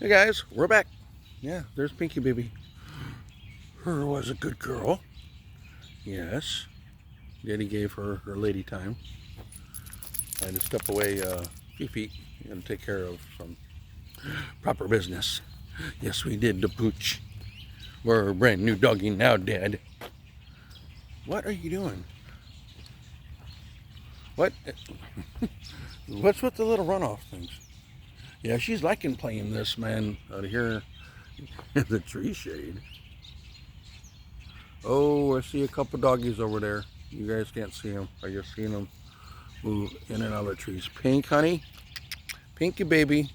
Hey guys, we're back. Yeah, there's Pinky Baby. Her was a good girl. Yes. Daddy gave her her lady time. I had to step away a few feet and take care of some proper business. Yes, we did the pooch. We're a brand new doggy now, Dad. What are you doing? What? What's with the little runoff things? Yeah, she's liking playing this, man, out here in the tree shade. Oh, I see a couple doggies over there. You guys can't see them. I just seen them move in and out of the trees. Pink, honey. Pinky baby.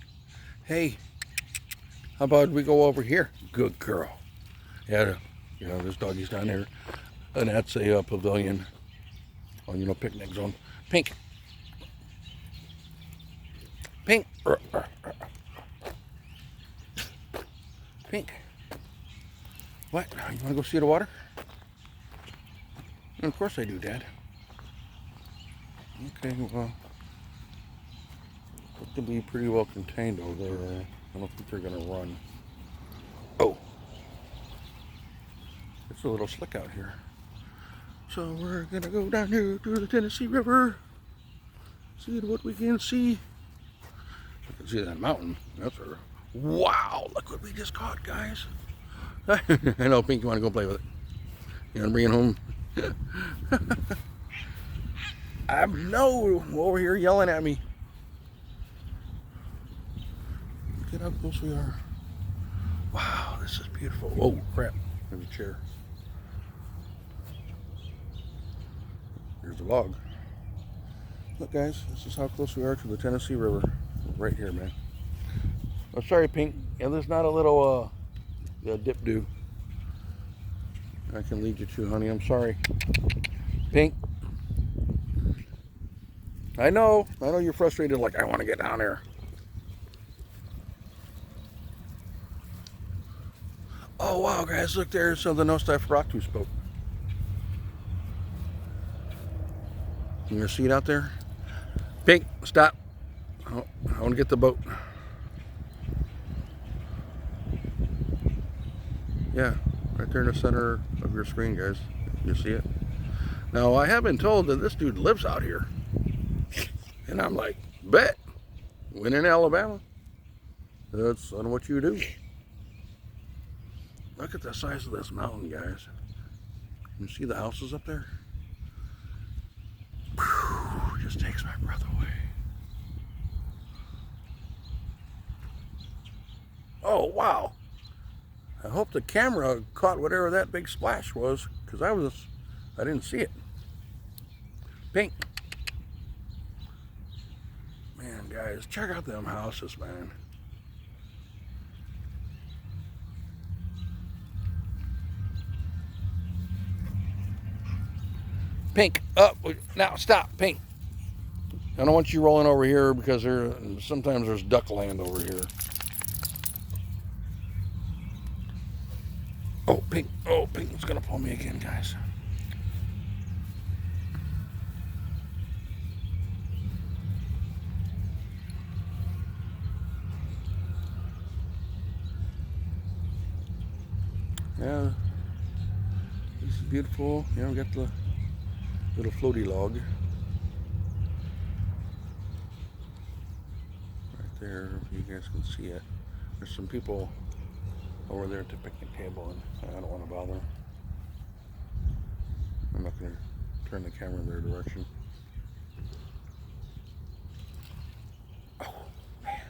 Hey, how about we go over here? Good girl. Yeah, there's doggies down there. And that's a pavilion. Oh, picnic zone. Pink. Pink. Pink. What? You want to go see the water? Of course I do, Dad. Okay, well, it could be pretty well contained over there. I don't think they're going to run. Oh, it's a little slick out here. So we're going to go down here to the Tennessee River. See what we can see. I can see that mountain. That's her. Wow, look what we just caught, guys. I know, Pink, you want to go play with it? You want to bring it home? I know, over here yelling at me. Look at how close we are. Wow, this is beautiful. Oh, crap. There's a chair. Here's a log. Look, guys, this is how close we are to the Tennessee River. Right here, man. Oh, sorry, Pink. Yeah, there's not a little dip do I can lead you to, honey. I'm sorry. Pink. I know you're frustrated, like, I want to get down there. Oh, wow, guys, look, there's something else I forgot to spoke. You see it out there? Pink, stop. Oh, I want to get the boat. Yeah, right there in the center of your screen, guys. You see it? Now, I have been told that this dude lives out here. And I'm like, bet. When in Alabama, that's on what you do. Look at the size of this mountain, guys. You see the houses up there? Whew, just takes my breath away. Oh, wow. I hope the camera caught whatever that big splash was, because I didn't see it. Pink. Man, guys, check out them houses, man. Pink, up. Now, stop, Pink. I don't want you rolling over here because sometimes there's duck land over here. Oh, Pink. Oh, Pink is going to pull me again, guys. Yeah, this is beautiful. We got the little floaty log right there. You guys can see it. There's some people over there at the picnic table, and I don't want to bother. I'm not going to turn the camera in their direction. Oh, man.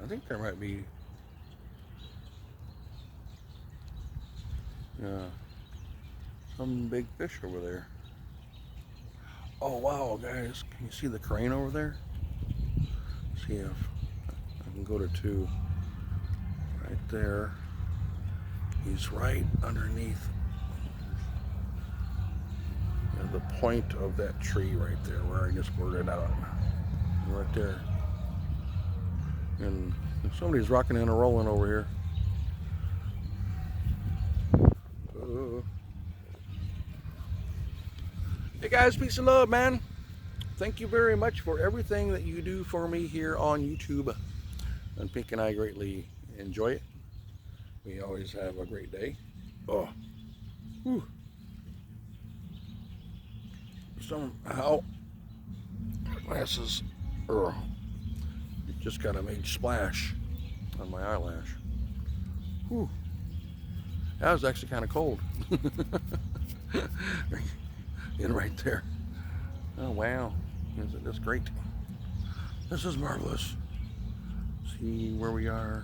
I think there might be some big fish over there. Oh, wow, guys. Can you see the crane over there? Let's see if I can go to 2. Right there. He's right underneath the point of that tree right there where I just blurted out. Right there. And somebody's rocking and rolling over here. Hey guys, peace and love, man. thank you very much for everything that you do for me here on YouTube. And Pink and I greatly enjoy it. We always have a great day. Oh, whew. Somehow, glasses, it just got a major splash on my eyelash. Whew. That was actually kind of cold. In right there. Oh wow, isn't this great? This is marvelous. See where we are,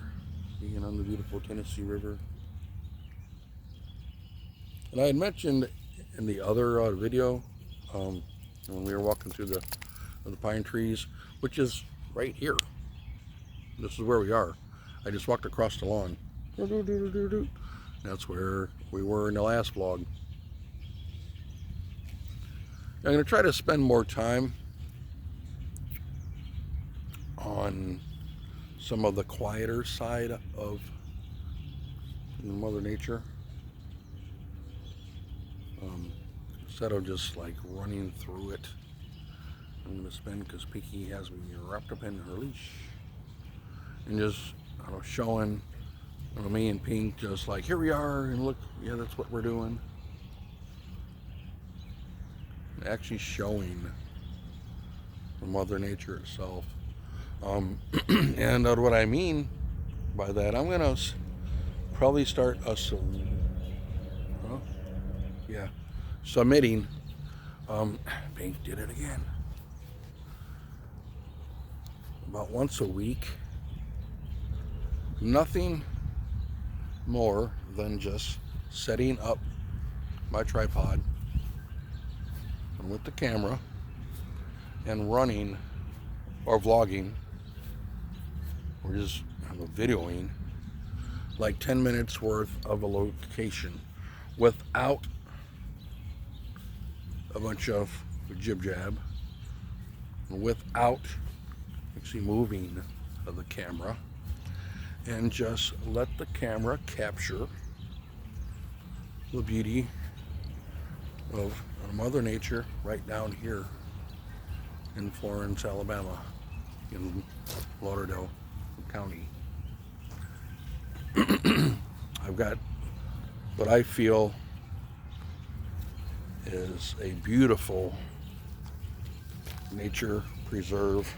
being on the beautiful Tennessee River. And I had mentioned in the other video, when we were walking through the pine trees, which is right here. This is where we are. I just walked across the lawn. That's where we were in the last vlog. I'm going to try to spend more time on some of the quieter side of Mother Nature. Instead of just like running through it, I'm going to spend, because Pinky has me wrapped up in her leash, and just showing me and Pink, just like, here we are, and look, yeah, that's what we're doing. Actually showing the Mother Nature itself. And what I mean by that, I'm going to probably start submitting. Pink did it again. About once a week. Nothing more than just setting up my tripod with the camera and running or vlogging or just videoing like 10 minutes worth of a location without a bunch of jib jab, without actually moving the camera, and just let the camera capture the beauty of Mother Nature right down here in Florence, Alabama, in Lauderdale County. I've got what I feel is a beautiful nature preserve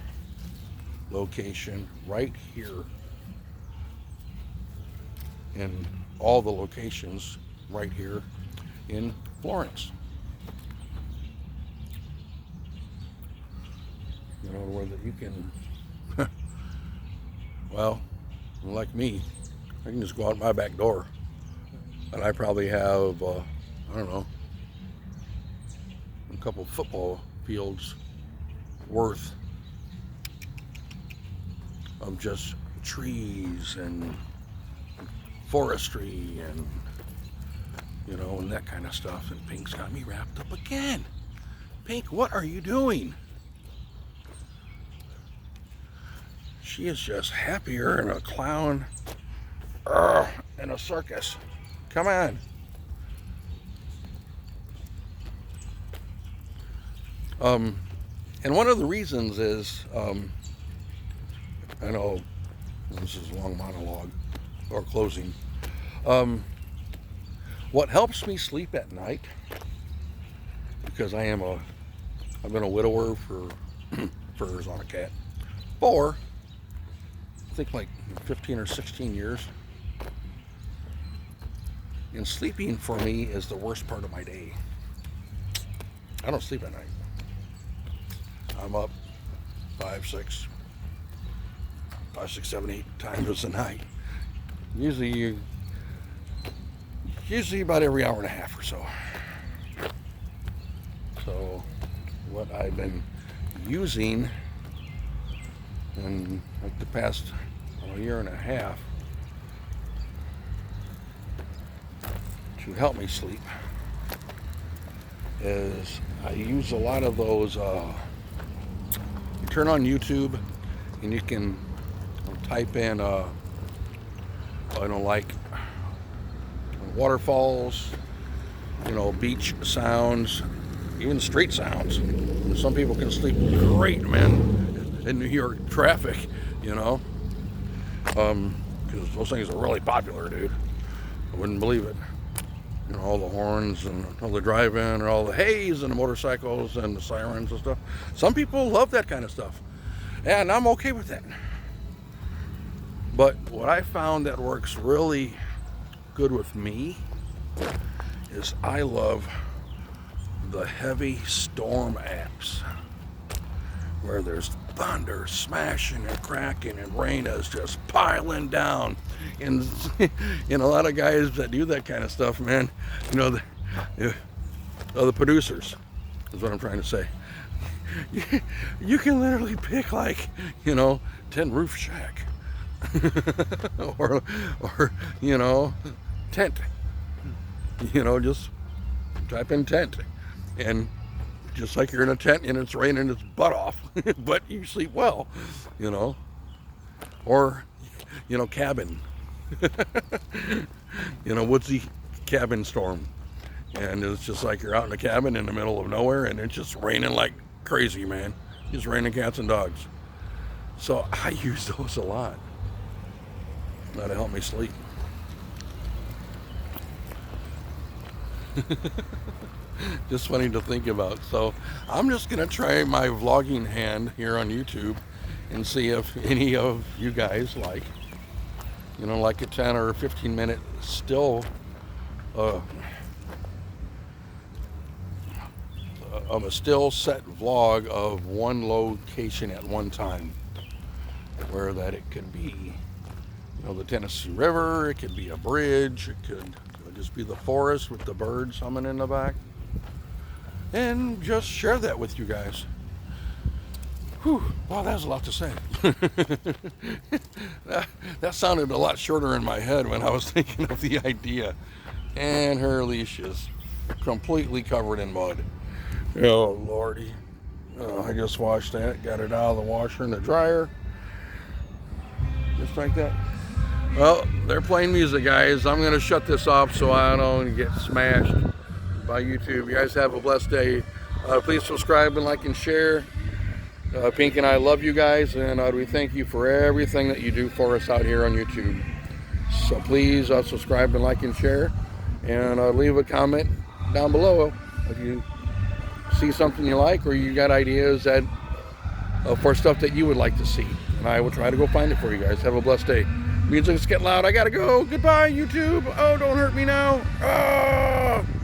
location right here, in all the locations right here in Florence. Where that you can, well, like me, I can just go out my back door, and I probably have, I don't know, a couple football fields worth of just trees and forestry and and that kind of stuff. And Pink's got me wrapped up again. Pink, what are you doing? She is just happier than a clown in a circus. Come on. And one of the reasons is, I know this is a long monologue or closing. What helps me sleep at night, because I've been a widower for Arizona cat for I think like 15 or 16 years. And sleeping for me is the worst part of my day. I don't sleep at night. I'm up 5, 6, 7, 8 times a night. Usually about every hour and a half or so. So what I've been using in like the past year and a half to help me sleep is I use a lot of those, you turn on YouTube and you can type in like waterfalls, beach sounds, even street sounds. Some people can sleep great, man, in New York traffic, you know, because those things are really popular, dude. I wouldn't believe it. You know, all the horns and all the drive-in and all the haze and the motorcycles and the sirens and stuff. Some people love that kind of stuff, and I'm okay with that. But what I found that works really good with me is I love the heavy storm apps where there's thunder smashing and cracking and rain is just piling down. And a lot of guys that do that kind of stuff, man, you know, the producers is what I'm trying to say. You can literally pick, like, you know, 10 roof shack or you know, tent. You know, just type in tent, and just like you're in a tent and it's raining its butt off, but you sleep well, you know. Or, you know, cabin. You know, woodsy cabin storm, and it's just like you're out in a cabin in the middle of nowhere and it's just raining like crazy, man. Just raining cats and dogs. So I use those a lot. That'll help me sleep. Just funny to think about. So I'm just gonna try my vlogging hand here on YouTube and see if any of you guys like, you know, like a 10 or 15 minute still of a still set vlog of one location at one time, where that it could be, you know, the Tennessee River, it could be a bridge, it could just be the forest with the birds humming in the back, and just share that with you guys. Whew, wow, that was a lot to say. that sounded a lot shorter in my head when I was thinking of the idea. And her leash is completely covered in mud. Oh, Lordy. Oh, I just washed that, got it out of the washer and the dryer. Just like that. Well, they're playing music, guys. I'm going to shut this off so I don't get smashed by YouTube. You guys have a blessed day. Please subscribe and like and share. Pink and I love you guys, and we thank you for everything that you do for us out here on YouTube. So please subscribe and like and share, and leave a comment down below if you see something you like, or you got ideas that for stuff that you would like to see, and I will try to go find it for you guys. Have a blessed day. Music's getting loud. I gotta go. Goodbye, YouTube. Oh, don't hurt me now. Ah!